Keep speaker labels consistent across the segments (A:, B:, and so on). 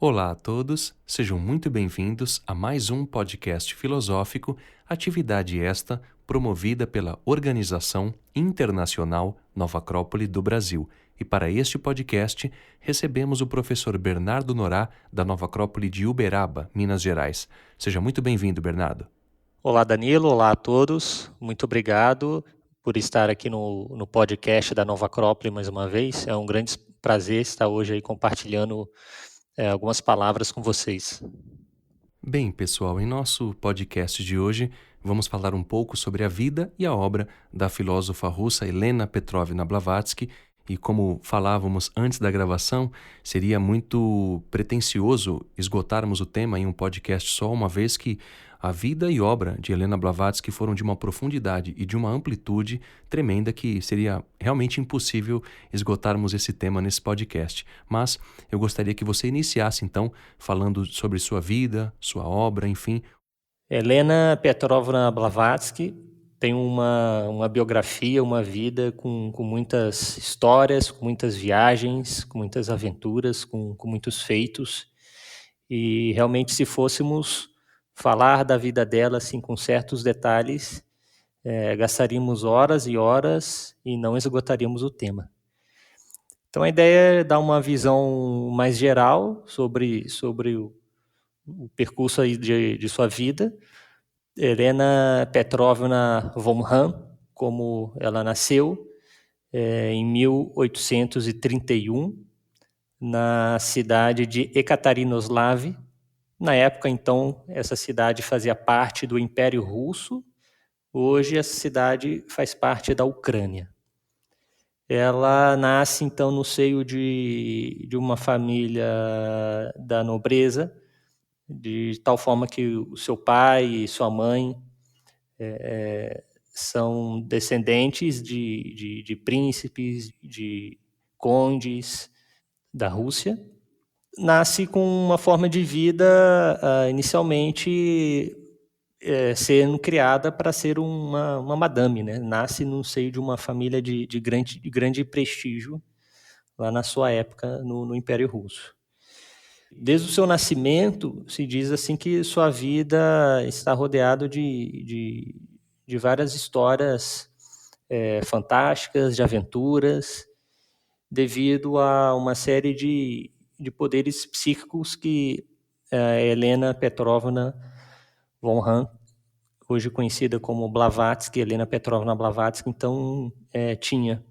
A: Olá a todos, sejam muito bem-vindos a mais um podcast filosófico, atividade esta promovida pela Organização Internacional Nova Acrópole do Brasil. E para este podcast, recebemos o professor Bernardo Norá, da Nova Acrópole de Uberaba, Minas Gerais. Seja muito bem-vindo, Bernardo.
B: Olá, Danilo. Olá a todos. Muito obrigado por estar aqui no podcast da Nova Acrópole mais uma vez. É um grande prazer estar hoje aí compartilhando algumas palavras com vocês.
A: Bem, pessoal, em nosso podcast de hoje, vamos falar um pouco sobre a vida e a obra da filósofa russa Helena Petrovna Blavatsky. E como falávamos antes da gravação, seria muito pretensioso esgotarmos o tema em um podcast só, uma vez que a vida e obra de Helena Blavatsky foram de uma profundidade e de uma amplitude tremenda que seria realmente impossível esgotarmos esse tema nesse podcast. Mas eu gostaria que você iniciasse, então, falando sobre sua vida, sua obra, enfim.
B: Helena Petrovna Blavatsky tem uma biografia, uma vida com muitas histórias, com muitas viagens, com muitas aventuras, com muitos feitos. E realmente, se fôssemos falar da vida dela assim, com certos detalhes, gastaríamos horas e horas e não esgotaríamos o tema. Então a ideia é dar uma visão mais geral sobre o percurso aí de sua vida. Helena Petrovna von Hahn, como ela nasceu, em 1831, na cidade de Ekaterinoslav. Na época, então, essa cidade fazia parte do Império Russo. Hoje, essa cidade faz parte da Ucrânia. Ela nasce, então, no seio de uma família da nobreza, de tal forma que o seu pai e sua mãe são descendentes de príncipes, de condes da Rússia. Nasce com uma forma de vida, inicialmente, sendo criada para ser uma madame, né? Nasce no seio de uma família de grande prestígio, lá na sua época, no Império Russo. Desde o seu nascimento, se diz assim que sua vida está rodeada de várias histórias fantásticas, de aventuras, devido a uma série de poderes psíquicos que a Helena Petrovna von Hahn, hoje conhecida como Blavatsky, Helena Petrovna Blavatsky, então tinha.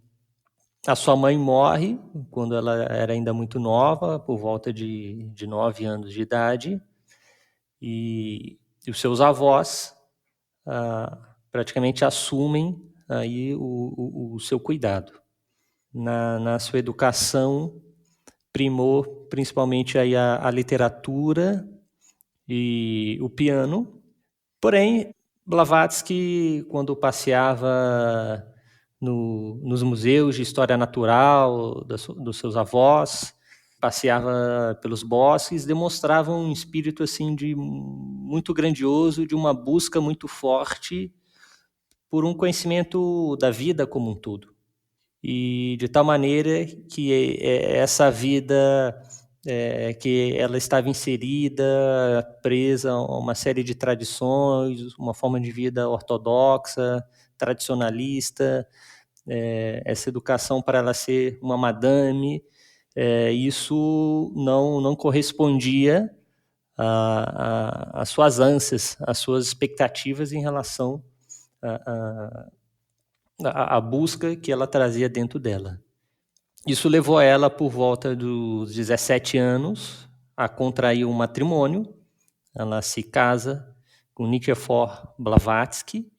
B: A sua mãe morre quando ela era ainda muito nova, por volta de 9 anos de idade, e os seus avós praticamente assumem aí o seu cuidado. Na sua educação, primou principalmente aí a literatura e o piano. Porém, Blavatsky, quando passeava nos museus de história natural dos seus avós, passeava pelos bosques, demonstrava um espírito assim muito grandioso, de uma busca muito forte por um conhecimento da vida como um todo. E de tal maneira que essa vida que ela estava inserida, presa a uma série de tradições, uma forma de vida ortodoxa, tradicionalista, essa educação para ela ser uma madame, isso não correspondia às suas ânsias, às suas expectativas em relação à busca que ela trazia dentro dela. Isso levou ela, por volta dos 17 anos, a contrair um matrimônio. Ela se casa com Nikifor Blavatsky,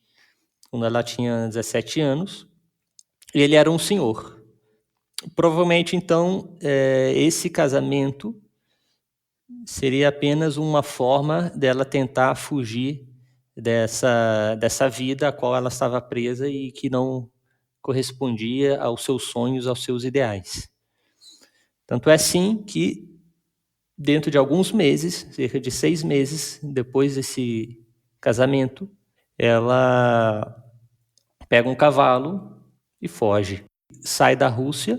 B: quando ela tinha 17 anos. E ele era um senhor. Provavelmente, então, esse casamento seria apenas uma forma dela tentar fugir dessa vida a qual ela estava presa e que não correspondia aos seus sonhos, aos seus ideais. Tanto é assim que, dentro de alguns meses, cerca de 6 meses depois desse casamento, ela pega um cavalo e foge. Sai da Rússia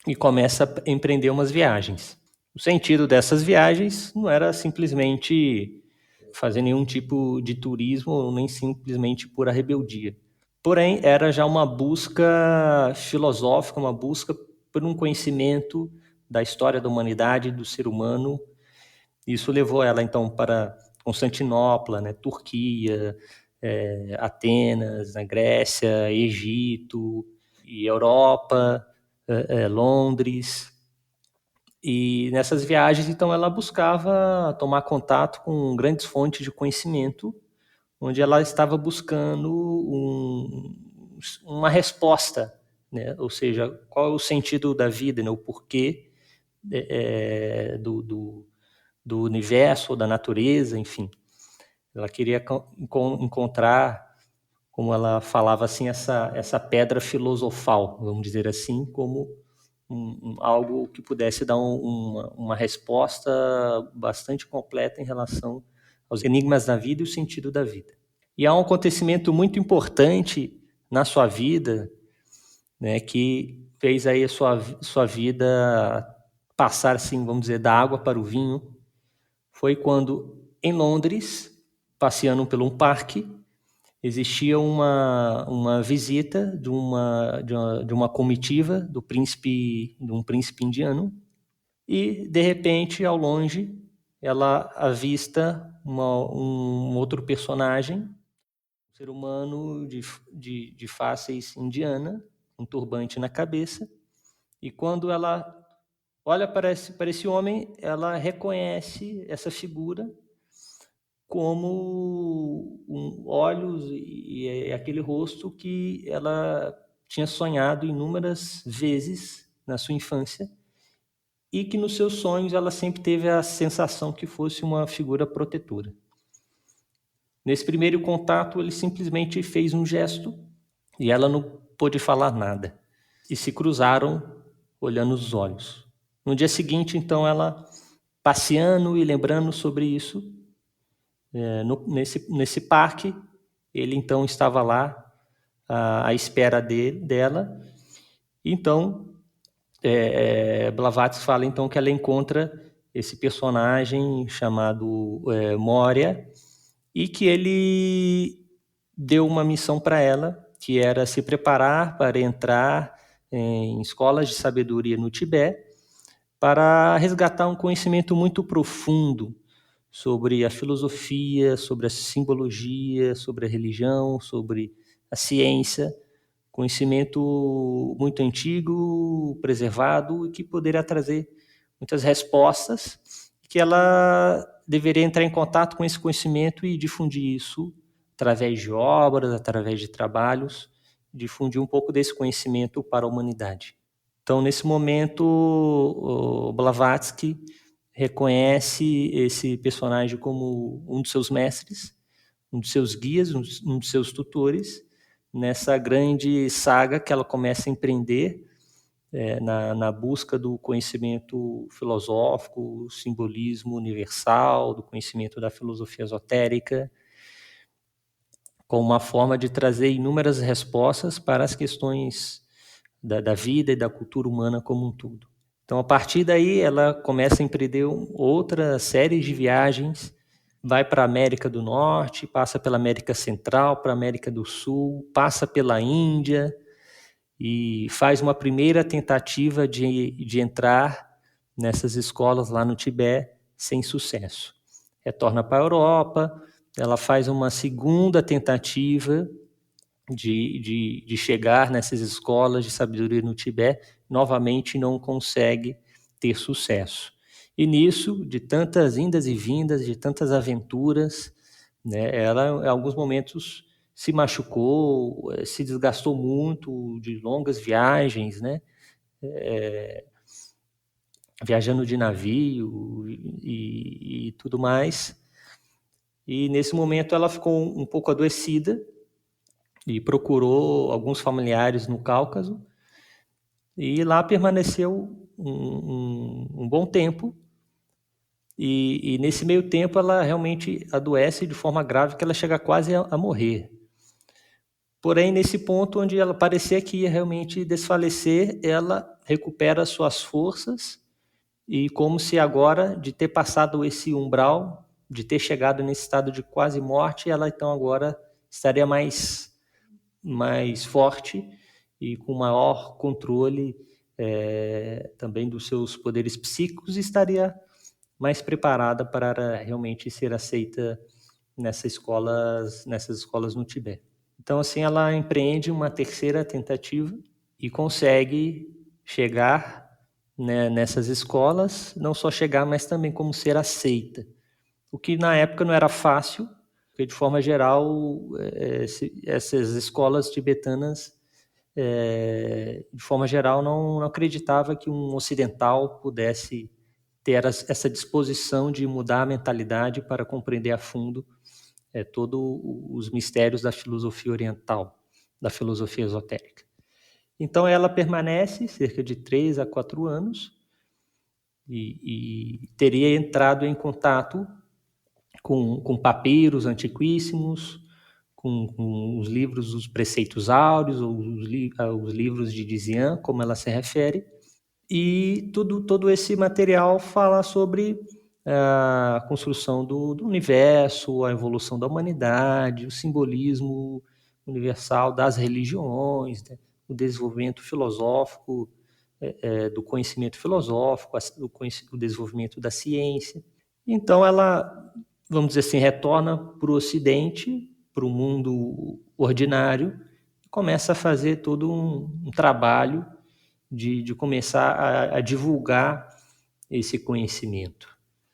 B: e começa a empreender umas viagens. O sentido dessas viagens não era simplesmente fazer nenhum tipo de turismo, nem simplesmente pura rebeldia. Porém, era já uma busca filosófica, uma busca por um conhecimento da história da humanidade, do ser humano. Isso levou ela, então, para Constantinopla, né, Turquia, Atenas, na Grécia, Egito, e Europa, Londres. E nessas viagens, então, ela buscava tomar contato com grandes fontes de conhecimento, onde ela estava buscando uma resposta, né? Ou seja, qual é o sentido da vida, né? O porquê do universo, ou da natureza, enfim. Ela queria encontrar, como ela falava assim, essa pedra filosofal, vamos dizer assim, como algo que pudesse dar uma resposta bastante completa em relação aos enigmas da vida e o sentido da vida. E há um acontecimento muito importante na sua vida, né, que fez aí a sua vida passar, assim, vamos dizer, da água para o vinho. Foi quando, em Londres, passeando por um parque, existia uma visita de uma comitiva de um príncipe indiano, e, de repente, ao longe, ela avista um outro personagem, um ser humano de faces indiana, um turbante na cabeça, e quando ela olha para esse homem, ela reconhece essa figura como olhos e aquele rosto que ela tinha sonhado inúmeras vezes na sua infância, e que nos seus sonhos ela sempre teve a sensação que fosse uma figura protetora. Nesse primeiro contato, ele simplesmente fez um gesto e ela não pôde falar nada. E se cruzaram olhando os olhos. No dia seguinte, então, ela passeando e lembrando sobre isso, nesse parque, ele então estava lá à espera dela. Então, Blavatsky fala então que ela encontra esse personagem chamado Moria, e que ele deu uma missão para ela, que era se preparar para entrar em escolas de sabedoria no Tibete, para resgatar um conhecimento muito profundo sobre a filosofia, sobre a simbologia, sobre a religião, sobre a ciência, conhecimento muito antigo, preservado, e que poderia trazer muitas respostas, que ela deveria entrar em contato com esse conhecimento e difundir isso através de obras, através de trabalhos, difundir um pouco desse conhecimento para a humanidade. Então, nesse momento, o Blavatsky reconhece esse personagem como um dos seus mestres, um dos seus guias, um dos seus tutores, nessa grande saga que ela começa a empreender na busca do conhecimento filosófico, simbolismo universal, do conhecimento da filosofia esotérica, como uma forma de trazer inúmeras respostas para as questões da vida e da cultura humana como um todo. Então, a partir daí, ela começa a empreender outra série de viagens, vai para a América do Norte, passa pela América Central, para a América do Sul, passa pela Índia e faz uma primeira tentativa de entrar nessas escolas lá no Tibete sem sucesso. Retorna para a Europa, ela faz uma segunda tentativa de chegar nessas escolas de sabedoria no Tibete, novamente não consegue ter sucesso. E nisso, de tantas indas e vindas, de tantas aventuras, né, ela, em alguns momentos, se machucou, se desgastou muito de longas viagens, né, viajando de navio e tudo mais. E nesse momento ela ficou um pouco adoecida, e procurou alguns familiares no Cáucaso, e lá permaneceu um bom tempo, e nesse meio tempo ela realmente adoece de forma grave, que ela chega quase a morrer. Porém, nesse ponto onde ela parecia que ia realmente desfalecer, ela recupera suas forças e como se agora, de ter passado esse umbral, de ter chegado nesse estado de quase morte, ela então agora estaria mais forte e com maior controle também dos seus poderes psíquicos, e estaria mais preparada para realmente ser aceita nessas escolas no Tibete. Então, assim, ela empreende uma terceira tentativa e consegue chegar, né, nessas escolas, não só chegar, mas também como ser aceita. O que na época não era fácil, porque de forma geral essas escolas tibetanas, de forma geral, não acreditava que um ocidental pudesse ter essa disposição de mudar a mentalidade para compreender a fundo todos os mistérios da filosofia oriental, da filosofia esotérica. Então ela permanece cerca de 3 a 4 anos e teria entrado em contato com papiros antiquíssimos, com os livros dos Preceitos Áureos, ou os livros de Dizian, como ela se refere, e todo esse material fala sobre a construção do universo, a evolução da humanidade, o simbolismo universal das religiões, né? O desenvolvimento filosófico, do conhecimento filosófico, o desenvolvimento da ciência. Então ela, vamos dizer assim, retorna para o Ocidente, para o mundo ordinário, e começa a fazer todo um trabalho de começar a divulgar esse conhecimento.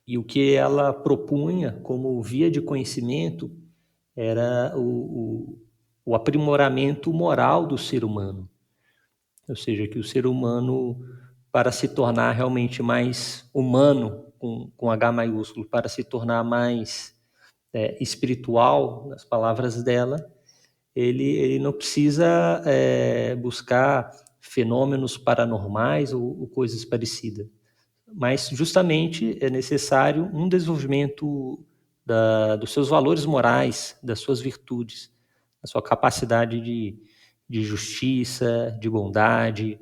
B: E o que ela propunha como via de conhecimento era o aprimoramento moral do ser humano. Ou seja, que o ser humano, para se tornar realmente mais humano, com H maiúsculo, para se tornar mais espiritual, nas palavras dela, ele não precisa buscar fenômenos paranormais ou coisas parecidas, mas justamente é necessário um desenvolvimento dos seus valores morais, das suas virtudes, da sua capacidade de justiça, de bondade.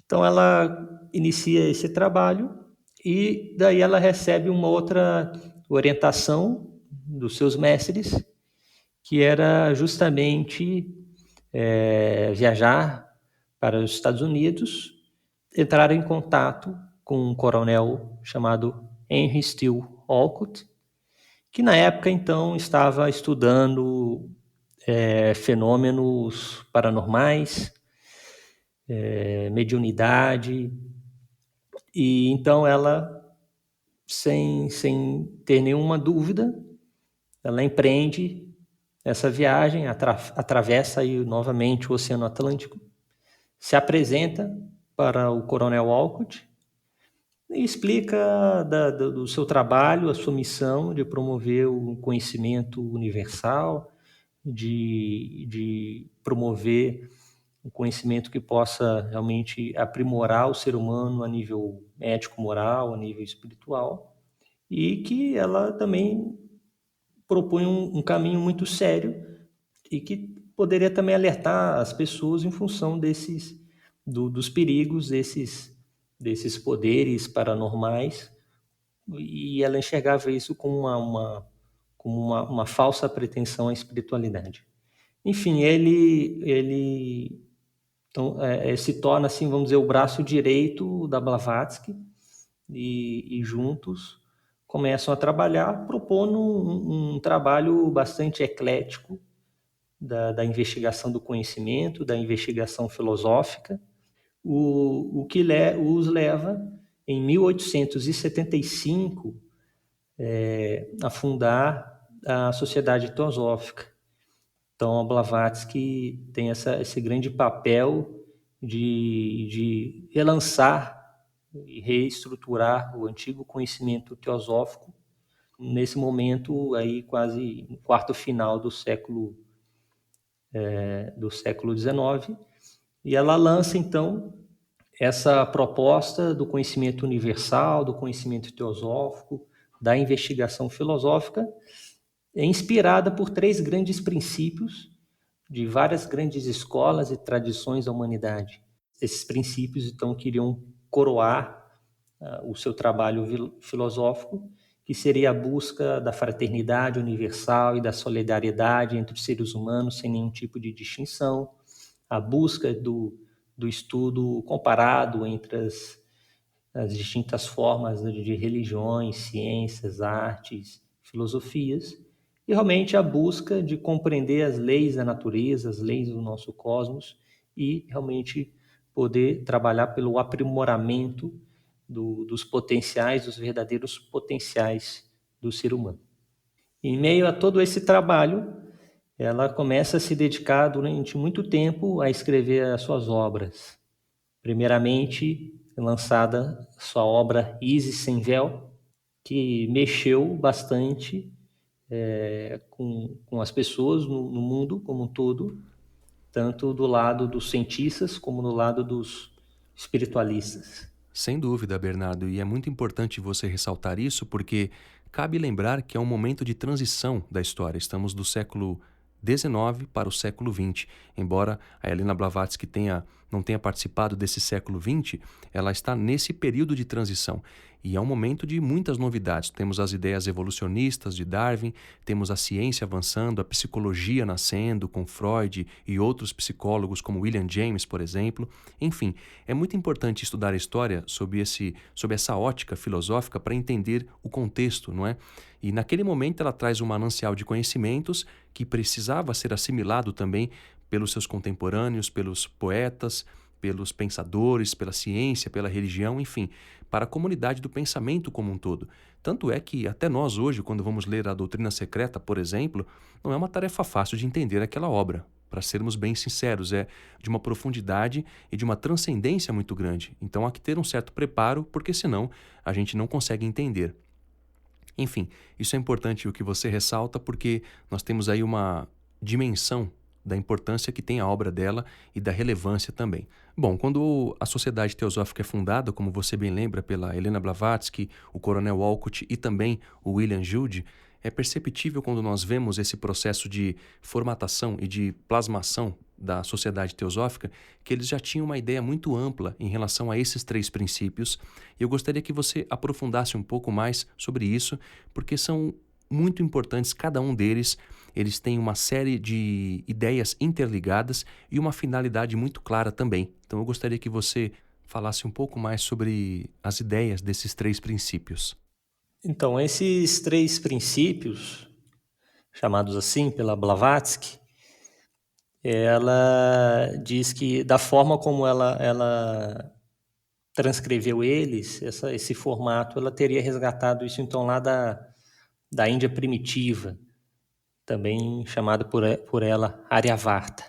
B: Então ela inicia esse trabalho e daí ela recebe uma outra orientação dos seus mestres, que era justamente viajar para os Estados Unidos, entrar em contato com um coronel chamado Henry Steele Olcott, que na época então estava estudando fenômenos paranormais, mediunidade, e então ela, sem ter nenhuma dúvida, ela empreende essa viagem, atravessa aí novamente o Oceano Atlântico, se apresenta para o coronel Olcott e explica do seu trabalho, a sua missão de promover o conhecimento universal, de promover um conhecimento que possa realmente aprimorar o ser humano a nível ético-moral, a nível espiritual, e que ela também propõe um caminho muito sério e que poderia também alertar as pessoas em função dos perigos desses poderes paranormais, e ela enxergava isso como uma falsa pretensão à espiritualidade. Enfim, ele então, se torna, assim, vamos dizer, o braço direito da Blavatsky, e juntos começam a trabalhar, propondo um trabalho bastante eclético da investigação do conhecimento, da investigação filosófica, o que os leva, em 1875, a fundar a Sociedade Teosófica. Então, a Blavatsky tem esse grande papel de relançar e reestruturar o antigo conhecimento teosófico nesse momento aí quase no quarto final do século XIX, e ela lança então essa proposta do conhecimento universal, do conhecimento teosófico, da investigação filosófica, inspirada por 3 grandes princípios de várias grandes escolas e tradições da humanidade. Esses princípios então queriam coroar o seu trabalho filosófico, que seria a busca da fraternidade universal e da solidariedade entre os seres humanos sem nenhum tipo de distinção, a busca do estudo comparado entre as distintas formas de religiões, ciências, artes, filosofias, e realmente a busca de compreender as leis da natureza, as leis do nosso cosmos, e realmente poder trabalhar pelo aprimoramento dos potenciais, dos verdadeiros potenciais do ser humano. Em meio a todo esse trabalho, ela começa a se dedicar durante muito tempo a escrever as suas obras. Primeiramente, lançada sua obra Isis Sem Véu, que mexeu bastante com as pessoas no mundo como um todo, tanto do lado dos cientistas como do lado dos espiritualistas.
A: Sem dúvida, Bernardo, e é muito importante você ressaltar isso porque cabe lembrar que é um momento de transição da história. Estamos do século XIX para o século XX. Embora a Helena Blavatsky não tenha participado desse século XX, ela está nesse período de transição. E é um momento de muitas novidades. Temos as ideias evolucionistas de Darwin, temos a ciência avançando, a psicologia nascendo com Freud e outros psicólogos como William James, por exemplo. Enfim, é muito importante estudar a história sob essa ótica filosófica para entender o contexto, não é? E naquele momento ela traz um manancial de conhecimentos que precisava ser assimilado também pelos seus contemporâneos, pelos poetas, pelos pensadores, pela ciência, pela religião, enfim, para a comunidade do pensamento como um todo. Tanto é que até nós hoje, quando vamos ler a Doutrina Secreta, por exemplo, não é uma tarefa fácil de entender aquela obra. Para sermos bem sinceros, é de uma profundidade e de uma transcendência muito grande. Então há que ter um certo preparo, porque senão a gente não consegue entender. Enfim, isso é importante o que você ressalta, porque nós temos aí uma dimensão da importância que tem a obra dela e da relevância também. Bom, quando a Sociedade Teosófica é fundada, como você bem lembra, pela Helena Blavatsky, o Coronel Walcott e também o William Jude, é perceptível quando nós vemos esse processo de formatação e de plasmação da Sociedade Teosófica, que eles já tinham uma ideia muito ampla em relação a esses 3 princípios, e eu gostaria que você aprofundasse um pouco mais sobre isso, porque são muito importantes cada um deles. Eles têm uma série de ideias interligadas e uma finalidade muito clara também. Então eu gostaria que você falasse um pouco mais sobre as ideias desses 3 princípios.
B: Então, esses 3 princípios, chamados assim pela Blavatsky, ela diz que da forma como ela transcreveu eles, esse formato, ela teria resgatado isso então lá da Índia primitiva, também chamada por ela Aryavarta.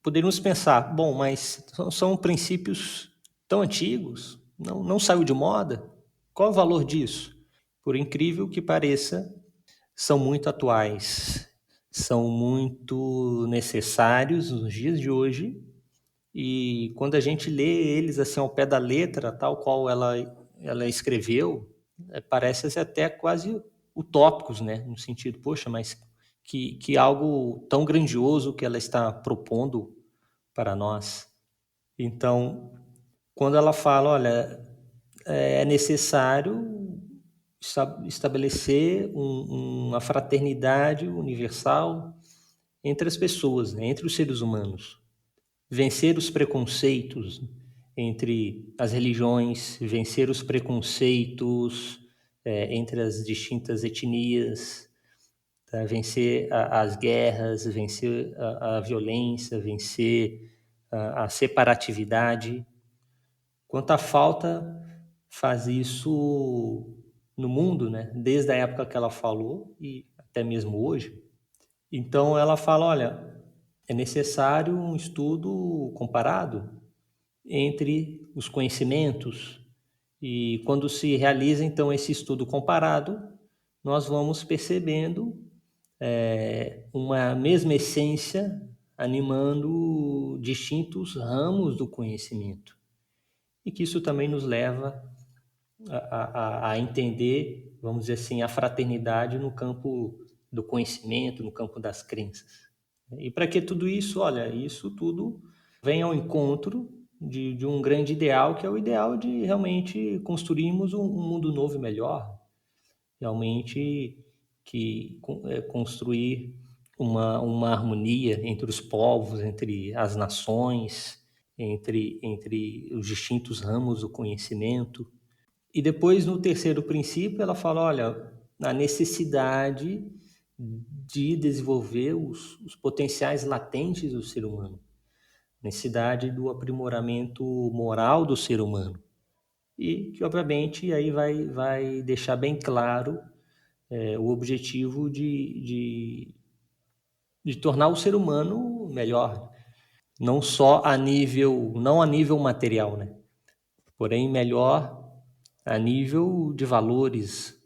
B: Poderíamos pensar, bom, mas são princípios tão antigos, não saiu de moda? Qual é o valor disso? Por incrível que pareça, são muito atuais, são muito necessários nos dias de hoje, e quando a gente lê eles assim ao pé da letra, tal qual ela escreveu, parece até quase utópicos, né? No sentido, poxa, mas que algo tão grandioso que ela está propondo para nós. Então, quando ela fala, olha, é necessário estabelecer uma fraternidade universal entre as pessoas, né? Entre os seres humanos. Vencer os preconceitos entre as religiões, vencer os preconceitos entre as distintas etnias, tá? Vencer as guerras, vencer a violência, vencer a separatividade. Quanta falta faz isso no mundo, né? Desde a época que ela falou e até mesmo hoje. Então ela fala, olha, é necessário um estudo comparado entre os conhecimentos, e quando se realiza então esse estudo comparado, nós vamos percebendo uma mesma essência animando distintos ramos do conhecimento, e que isso também nos leva a entender, vamos dizer assim, a fraternidade no campo do conhecimento, no campo das crenças. E para que tudo isso? Olha, isso tudo vem ao encontro de um grande ideal, que é o ideal de realmente construirmos um mundo novo e melhor, realmente construir uma harmonia entre os povos, entre as nações, entre os distintos ramos do conhecimento. E depois, no terceiro princípio, ela fala, olha, a necessidade de desenvolver os potenciais latentes do ser humano, necessidade do aprimoramento moral do ser humano. E que, obviamente, aí vai deixar bem claro o objetivo de tornar o ser humano melhor, não só não a nível material, né? Porém melhor a nível de valores,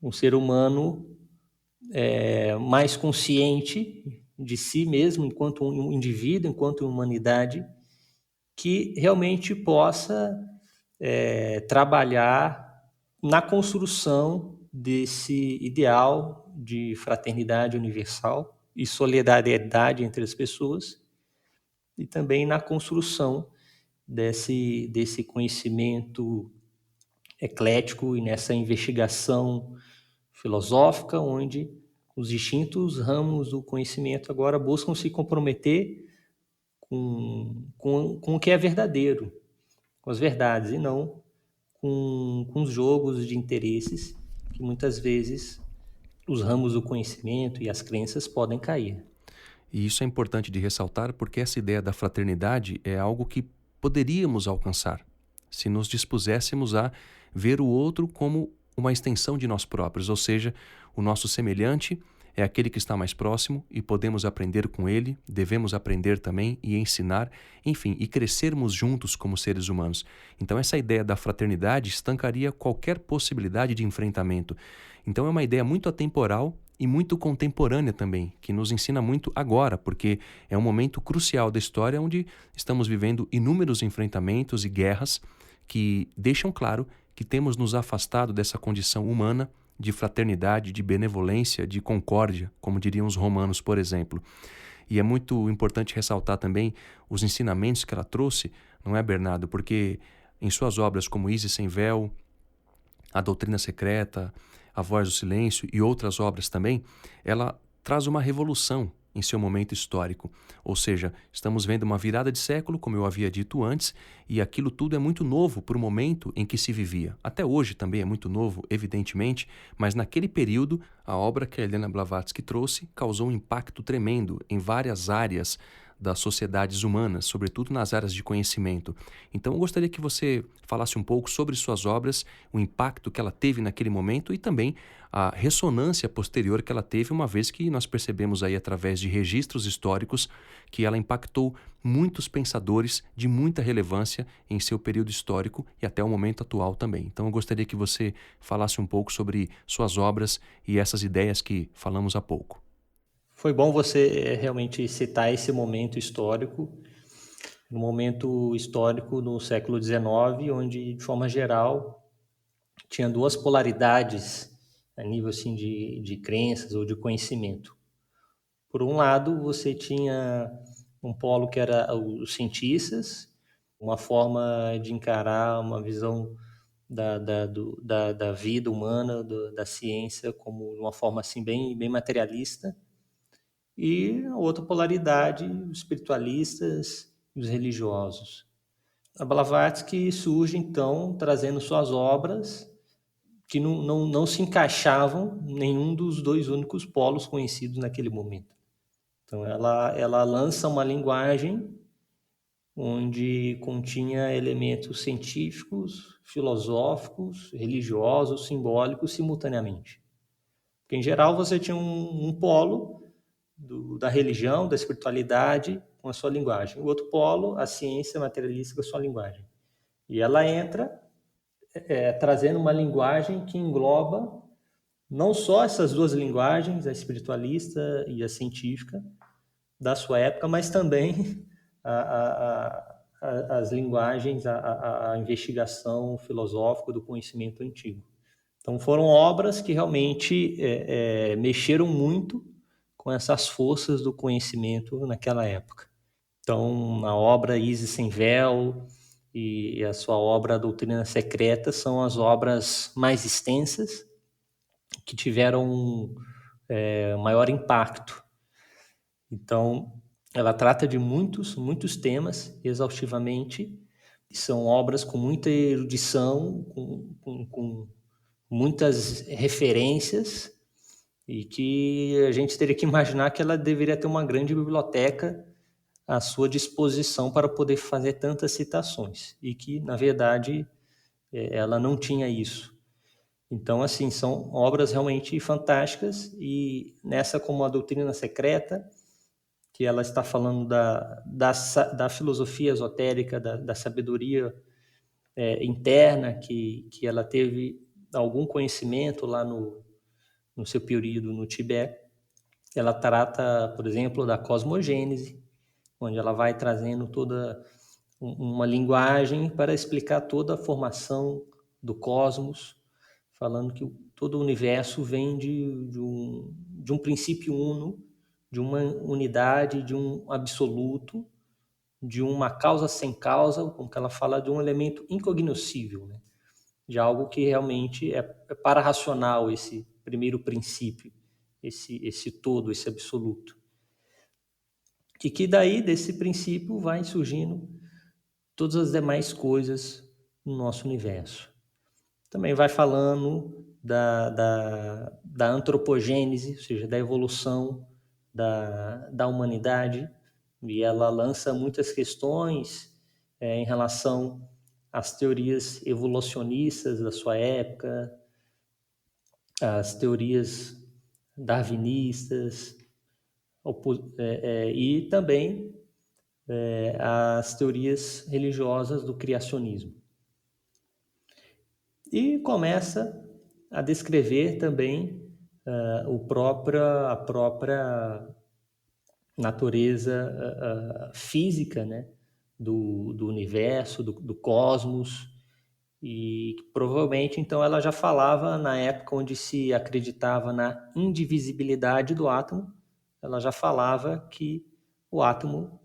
B: um ser humano mais consciente de si mesmo enquanto um indivíduo, enquanto humanidade, que realmente possa trabalhar na construção desse ideal de fraternidade universal e solidariedade entre as pessoas, e também na construção desse conhecimento eclético e nessa investigação filosófica, onde os distintos ramos do conhecimento agora buscam se comprometer com o que é verdadeiro, com as verdades, e não com os jogos de interesses que muitas vezes os ramos do conhecimento e as crenças podem cair.
A: E isso é importante de ressaltar porque essa ideia da fraternidade é algo que poderíamos alcançar se nos dispuséssemos a ver o outro como uma extensão de nós próprios, ou seja, o nosso semelhante é aquele que está mais próximo e podemos aprender com ele, devemos aprender também e ensinar, enfim, e crescermos juntos como seres humanos. Então essa ideia da fraternidade estancaria qualquer possibilidade de enfrentamento. Então é uma ideia muito atemporal e muito contemporânea também, que nos ensina muito agora, porque é um momento crucial da história onde estamos vivendo inúmeros enfrentamentos e guerras que deixam claro que temos nos afastado dessa condição humana de fraternidade, de benevolência, de concórdia, como diriam os romanos, por exemplo. E é muito importante ressaltar também os ensinamentos que ela trouxe, não é, Bernardo? Porque em suas obras como Isis Sem Véu, A Doutrina Secreta, A Voz do Silêncio e outras obras também, ela traz uma revolução em seu momento histórico. Ou seja, estamos vendo uma virada de século, como eu havia dito antes, e aquilo tudo é muito novo para o momento em que se vivia. Até hoje também é muito novo, evidentemente, mas naquele período, a obra que a Helena Blavatsky trouxe causou um impacto tremendo em várias áreas das sociedades humanas, sobretudo nas áreas de conhecimento. Então eu gostaria que você falasse um pouco sobre suas obras, o impacto que ela teve naquele momento e também a ressonância posterior que ela teve, uma vez que nós percebemos aí através de registros históricos que ela impactou muitos pensadores de muita relevância em seu período histórico e até o momento atual também. Então eu gostaria que você falasse um pouco sobre suas obras e essas ideias que falamos há pouco.
B: Foi bom você realmente citar esse momento histórico, um momento histórico no século XIX, onde, de forma geral, tinha duas polaridades a nível assim, de crenças ou de conhecimento. Por um lado, você tinha um polo que era os cientistas, uma forma de encarar uma visão da vida humana, da ciência, como uma forma assim bem materialista. E a outra polaridade, os espiritualistas e os religiosos. A Blavatsky surge, então, trazendo suas obras que não se encaixavam em nenhum dos dois únicos polos conhecidos naquele momento. Então, ela lança uma linguagem onde continha elementos científicos, filosóficos, religiosos, simbólicos simultaneamente. Porque, em geral, você tinha um polo da religião, da espiritualidade, com a sua linguagem. O outro polo, a ciência materialista, com a sua linguagem. E ela entra trazendo uma linguagem que engloba não só essas duas linguagens, a espiritualista e a científica, da sua época, mas também as linguagens, a investigação filosófica do conhecimento antigo. Então foram obras que realmente mexeram muito com essas forças do conhecimento naquela época. Então, a obra Isis sem Véu e a sua obra A Doutrina Secreta são as obras mais extensas que tiveram maior impacto. Então, ela trata de muitos temas exaustivamente. São obras com muita erudição, com muitas referências, e que a gente teria que imaginar que ela deveria ter uma grande biblioteca à sua disposição para poder fazer tantas citações, e que, na verdade, ela não tinha isso. Então, assim, são obras realmente fantásticas, e nessa, como A Doutrina Secreta, que ela está falando da filosofia esotérica, da sabedoria interna, que ela teve algum conhecimento lá no seu período no Tibete. Ela trata, por exemplo, da cosmogênese, onde ela vai trazendo toda uma linguagem para explicar toda a formação do cosmos, falando que todo o universo vem de um princípio uno, de uma unidade, de um absoluto, de uma causa sem causa, como que ela fala, de um elemento incognoscível, né? De algo que realmente é para-racional, esse primeiro princípio, esse todo, esse absoluto. E que daí, desse princípio, vai surgindo todas as demais coisas no nosso universo. Também vai falando da antropogênese, ou seja, da evolução da humanidade, e ela lança muitas questões em relação às teorias evolucionistas da sua época, as teorias darwinistas, e também as teorias religiosas do criacionismo. E começa a descrever também a própria natureza física, né, do universo, do cosmos, e provavelmente então ela já falava na época onde se acreditava na indivisibilidade do átomo, ela já falava que o átomo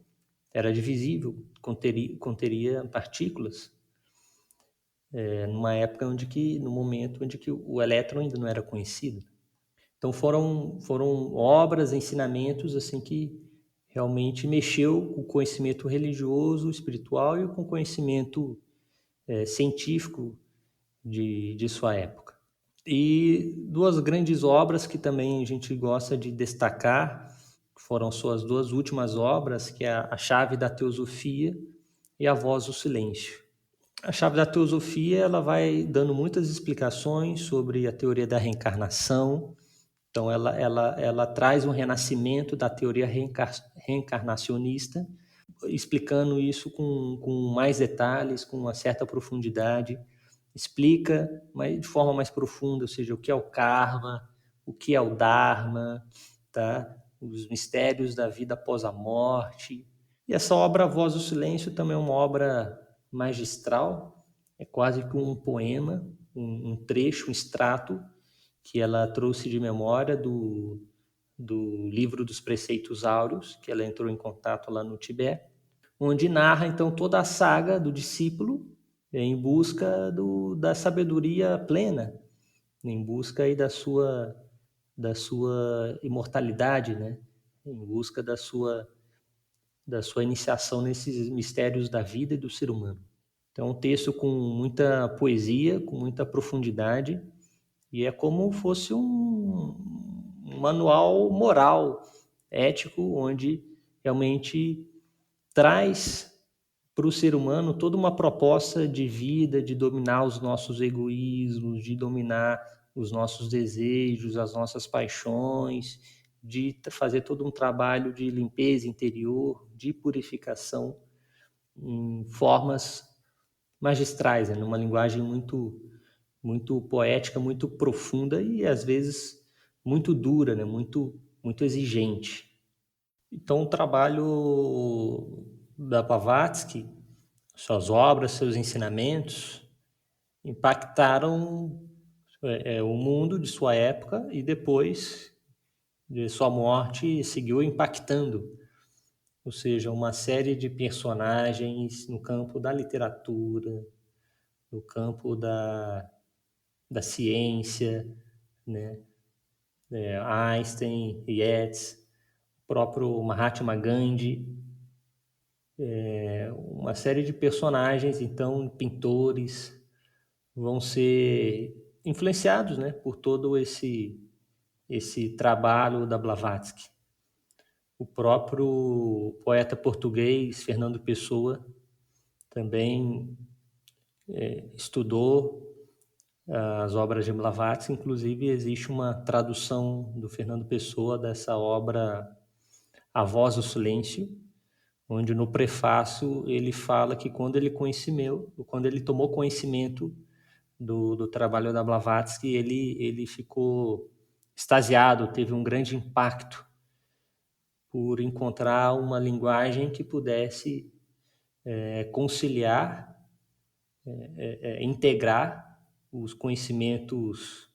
B: era divisível, conteria partículas, numa época no momento onde que o elétron ainda não era conhecido. Então foram obras, ensinamentos assim que realmente mexeu com o conhecimento religioso, espiritual e com o conhecimento científico de sua época. E duas grandes obras que também a gente gosta de destacar, foram suas duas últimas obras, que é A Chave da Teosofia e A Voz do Silêncio. A Chave da Teosofia, ela vai dando muitas explicações sobre a teoria da reencarnação. Então, ela traz um renascimento da teoria reencarnacionista, explicando isso com mais detalhes, com uma certa profundidade. Explica de forma mais profunda, ou seja, o que é o karma, o que é o dharma, tá? Os mistérios da vida após a morte. E essa obra A Voz do Silêncio também é uma obra magistral, é quase que um poema, um trecho, um extrato que ela trouxe de memória do livro dos Preceitos Áureos, que ela entrou em contato lá no Tibete, onde narra então toda a saga do discípulo em busca da sabedoria plena, em busca aí da sua imortalidade, né? Em busca da sua iniciação nesses mistérios da vida e do ser humano. Então, é um texto com muita poesia, com muita profundidade, e é como fosse um manual moral, ético, onde realmente traz para o ser humano toda uma proposta de vida, de dominar os nossos egoísmos, de dominar os nossos desejos, as nossas paixões, de fazer todo um trabalho de limpeza interior, de purificação, em formas magistrais, né? Numa linguagem muito poética, muito profunda e às vezes muito dura, né? Muito exigente. Então, o trabalho da Blavatsky, suas obras, seus ensinamentos, impactaram o mundo de sua época, e depois de sua morte seguiu impactando ou seja, uma série de personagens no campo da literatura, no campo da ciência, né? Einstein, Yeats, o próprio Mahatma Gandhi, uma série de personagens, então, pintores, vão ser influenciados, né, por todo esse trabalho da Blavatsky. O próprio poeta português Fernando Pessoa também estudou as obras de Blavatsky, inclusive existe uma tradução do Fernando Pessoa dessa obra A Voz do Silêncio, onde no prefácio ele fala que quando ele tomou conhecimento do trabalho da Blavatsky, ele ficou extasiado, teve um grande impacto por encontrar uma linguagem que pudesse conciliar, integrar os conhecimentos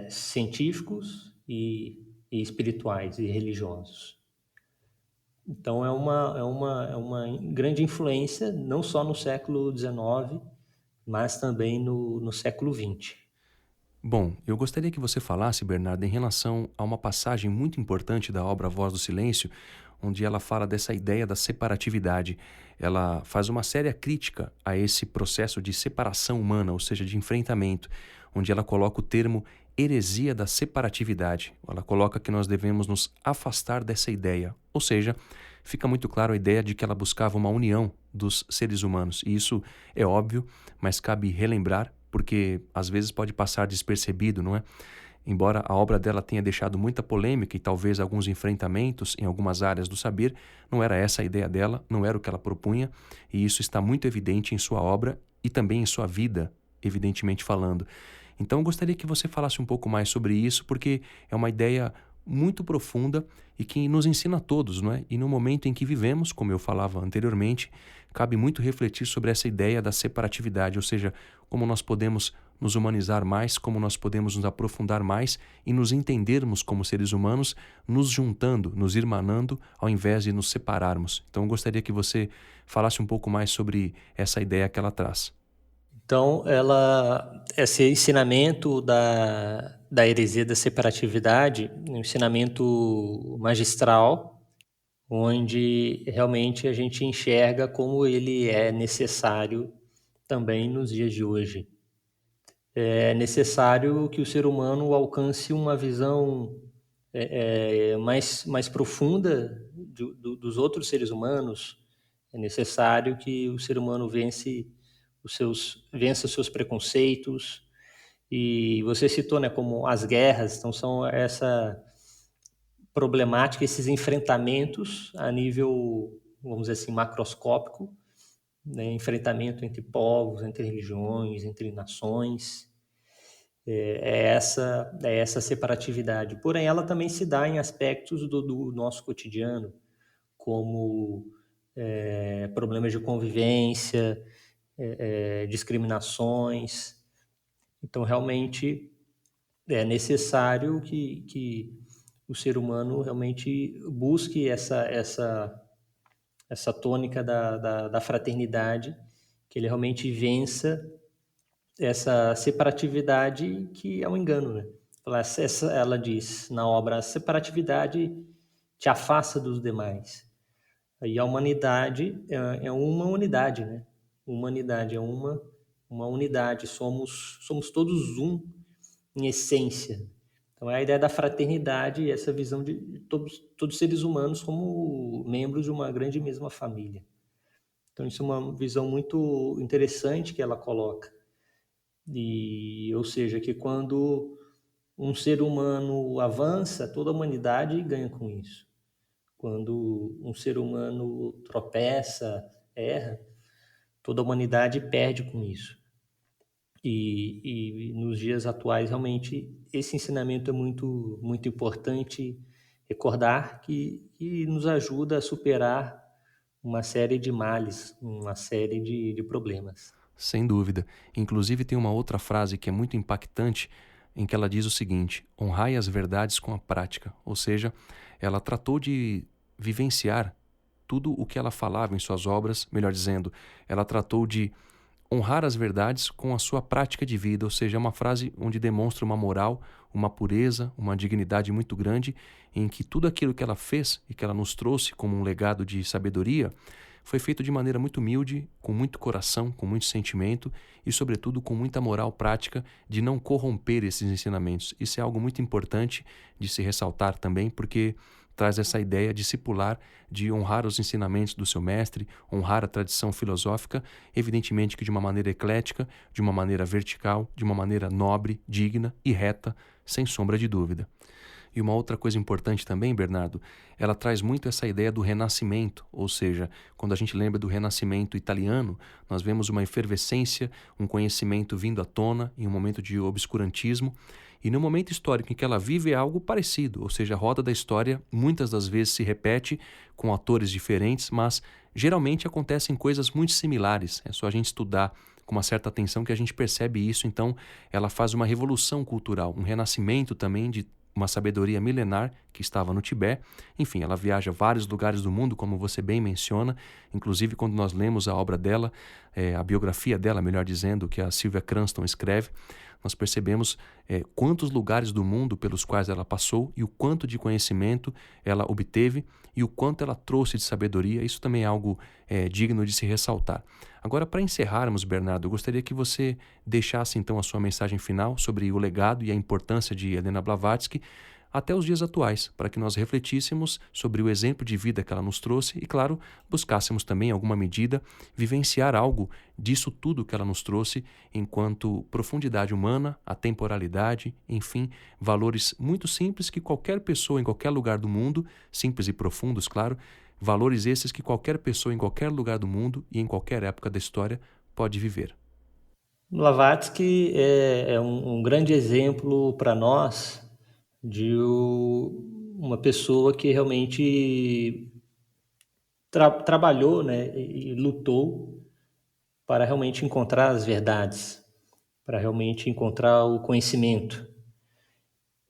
B: científicos e espirituais e religiosos. Então, é uma grande influência, não só no século XIX, mas também no século XX.
A: Bom, eu gostaria que você falasse, Bernardo, em relação a uma passagem muito importante da obra Voz do Silêncio, onde ela fala dessa ideia da separatividade. Ela faz uma séria crítica a esse processo de separação humana, ou seja, de enfrentamento, onde ela coloca o termo heresia da separatividade. Ela coloca que nós devemos nos afastar dessa ideia, ou seja, fica muito claro a ideia de que ela buscava uma união dos seres humanos. E isso é óbvio, mas cabe relembrar, porque às vezes pode passar despercebido, não é? Embora a obra dela tenha deixado muita polêmica e talvez alguns enfrentamentos em algumas áreas do saber, não era essa a ideia dela, não era o que ela propunha, e isso está muito evidente em sua obra e também em sua vida, evidentemente falando. Então eu gostaria que você falasse um pouco mais sobre isso, porque é uma ideia muito profunda e que nos ensina a todos, não é? E no momento em que vivemos, como eu falava anteriormente, cabe muito refletir sobre essa ideia da separatividade, ou seja, como nós podemos nos humanizar mais, como nós podemos nos aprofundar mais e nos entendermos como seres humanos, nos juntando, nos irmanando, ao invés de nos separarmos. Então eu gostaria que você falasse um pouco mais sobre essa ideia que ela traz.
B: Então, esse ensinamento da heresia da separatividade, um ensinamento magistral, onde realmente a gente enxerga como ele é necessário também nos dias de hoje. É necessário que o ser humano alcance uma visão mais profunda dos outros seres humanos. É necessário que o ser humano vença os seus preconceitos. E você citou, né, como as guerras, então são essa problemática, esses enfrentamentos a nível, vamos dizer assim, macroscópico, né, enfrentamento entre povos, entre religiões, entre nações. É essa separatividade. Porém, ela também se dá em aspectos do nosso cotidiano, como problemas de convivência, discriminações. Então, realmente, é necessário que o ser humano realmente busque essa tônica da fraternidade, que ele realmente vença essa separatividade que é um engano, né? Ela diz na obra, a separatividade te afasta dos demais. E a humanidade é uma unidade, né? Humanidade é uma unidade, somos todos um em essência. Então é a ideia da fraternidade e essa visão de todos seres humanos como membros de uma grande e mesma família. Então isso é uma visão muito interessante que ela coloca. Ou seja, que quando um ser humano avança, toda a humanidade ganha com isso. Quando um ser humano tropeça, erra, toda a humanidade perde com isso. E nos dias atuais, realmente, esse ensinamento é muito, muito importante recordar que nos ajuda a superar uma série de males, uma série de problemas.
A: Sem dúvida. Inclusive tem uma outra frase que é muito impactante, em que ela diz o seguinte: honrai as verdades com a prática. Ou seja, ela tratou de vivenciar tudo o que ela falava em suas obras, melhor dizendo, ela tratou de honrar as verdades com a sua prática de vida, ou seja, é uma frase onde demonstra uma moral, uma pureza, uma dignidade muito grande, em que tudo aquilo que ela fez e que ela nos trouxe como um legado de sabedoria foi feito de maneira muito humilde, com muito coração, com muito sentimento e, sobretudo, com muita moral prática de não corromper esses ensinamentos. Isso é algo muito importante de se ressaltar também, porque traz essa ideia discipular de honrar os ensinamentos do seu mestre, honrar a tradição filosófica, evidentemente que de uma maneira eclética, de uma maneira vertical, de uma maneira nobre, digna e reta, sem sombra de dúvida. E uma outra coisa importante também, Bernardo, ela traz muito essa ideia do renascimento, ou seja, quando a gente lembra do renascimento italiano, nós vemos uma efervescência, um conhecimento vindo à tona em um momento de obscurantismo, e no momento histórico em que ela vive é algo parecido, ou seja, a roda da história muitas das vezes se repete com atores diferentes, mas geralmente acontecem coisas muito similares, é só a gente estudar com uma certa atenção que a gente percebe isso. Então ela faz uma revolução cultural, um renascimento também de uma sabedoria milenar que estava no Tibete. Enfim, ela viaja a vários lugares do mundo, como você bem menciona. Inclusive, quando nós lemos a obra dela, a biografia dela, melhor dizendo, que a Sylvia Cranston escreve, nós percebemos quantos lugares do mundo pelos quais ela passou e o quanto de conhecimento ela obteve e o quanto ela trouxe de sabedoria. Isso também é algo digno de se ressaltar. Agora, para encerrarmos, Bernardo, eu gostaria que você deixasse então a sua mensagem final sobre o legado e a importância de Helena Blavatsky até os dias atuais, para que nós refletíssemos sobre o exemplo de vida que ela nos trouxe e, claro, buscássemos também, em alguma medida, vivenciar algo disso tudo que ela nos trouxe enquanto profundidade humana, atemporalidade, enfim, valores muito simples que qualquer pessoa em qualquer lugar do mundo, simples e profundos, claro, valores esses que qualquer pessoa em qualquer lugar do mundo e em qualquer época da história pode viver.
B: Blavatsky é um grande exemplo para nós de uma pessoa que realmente trabalhou, né, e lutou para realmente encontrar as verdades, para realmente encontrar o conhecimento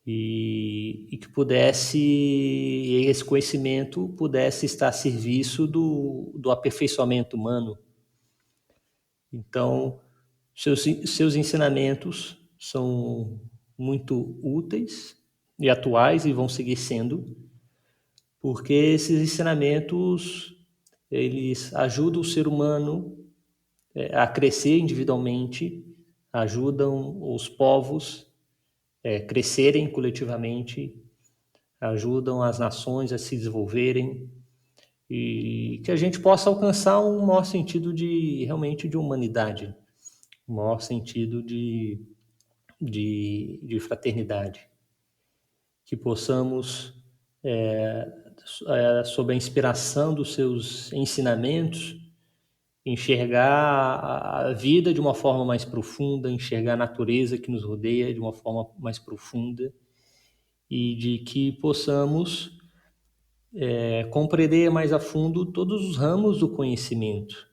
B: e que esse conhecimento pudesse estar a serviço do aperfeiçoamento humano. Então, seus ensinamentos são muito úteis e atuais e vão seguir sendo, porque esses ensinamentos eles ajudam o ser humano a crescer individualmente, ajudam os povos a crescerem coletivamente, ajudam as nações a se desenvolverem e que a gente possa alcançar um maior sentido realmente de humanidade, um maior sentido de fraternidade, que possamos, sob a inspiração dos seus ensinamentos, enxergar a vida de uma forma mais profunda, enxergar a natureza que nos rodeia de uma forma mais profunda e de que possamos compreender mais a fundo todos os ramos do conhecimento,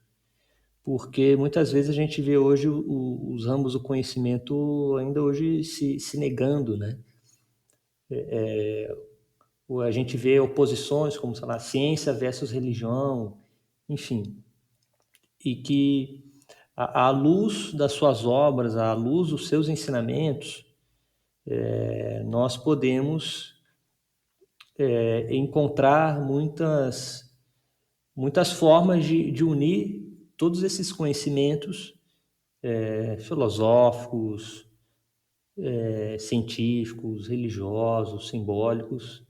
B: porque muitas vezes a gente vê hoje os ramos do conhecimento ainda hoje se negando, né? A gente vê oposições como, sei lá, ciência versus religião, enfim, e que à luz das suas obras, à luz dos seus ensinamentos, nós podemos encontrar muitas formas de unir todos esses conhecimentos filosóficos, científicos, religiosos, simbólicos,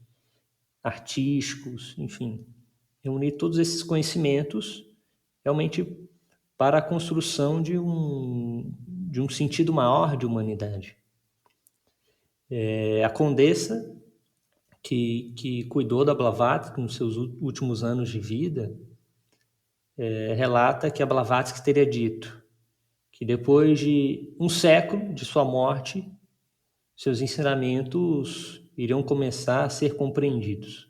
B: artísticos, enfim, reunir todos esses conhecimentos realmente para a construção de um sentido maior de humanidade. A Condessa, que cuidou da Blavatsky nos seus últimos anos de vida, relata que a Blavatsky teria dito que depois de um século de sua morte, seus ensinamentos iriam começar a ser compreendidos.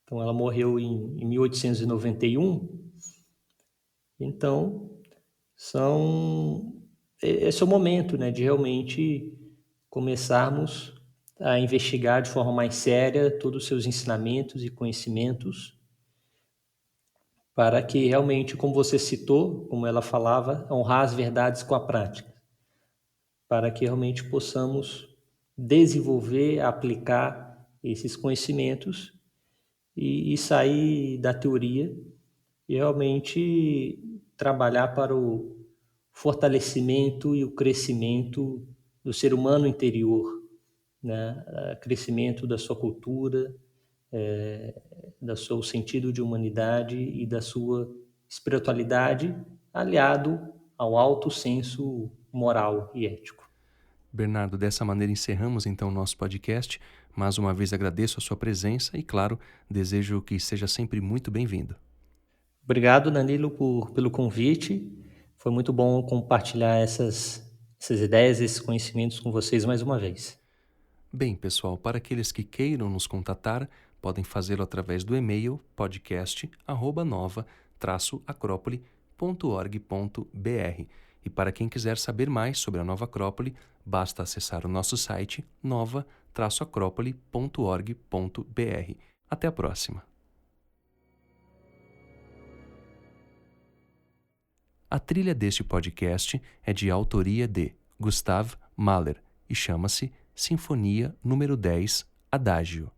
B: Então, ela morreu em 1891. Então, esse é o momento, né, de realmente começarmos a investigar de forma mais séria todos os seus ensinamentos e conhecimentos, para que realmente, como você citou, como ela falava, honrar as verdades com a prática, para que realmente possamos desenvolver, aplicar esses conhecimentos e sair da teoria e realmente trabalhar para o fortalecimento e o crescimento do ser humano interior, né? Crescimento da sua cultura, do seu sentido de humanidade e da sua espiritualidade, aliado ao alto senso moral e ético.
A: Bernardo, dessa maneira encerramos então o nosso podcast. Mais uma vez agradeço a sua presença e, claro, desejo que seja sempre muito bem-vindo.
B: Obrigado, Danilo, pelo convite. Foi muito bom compartilhar essas ideias, esses conhecimentos com vocês mais uma vez.
A: Bem, pessoal, para aqueles que queiram nos contatar, podem fazê-lo através do e-mail podcast@nova-acrópole.org.br. E para quem quiser saber mais sobre a Nova Acrópole, basta acessar o nosso site nova-acrópole.org.br. Até a próxima! A trilha deste podcast é de autoria de Gustav Mahler e chama-se Sinfonia número 10, Adágio.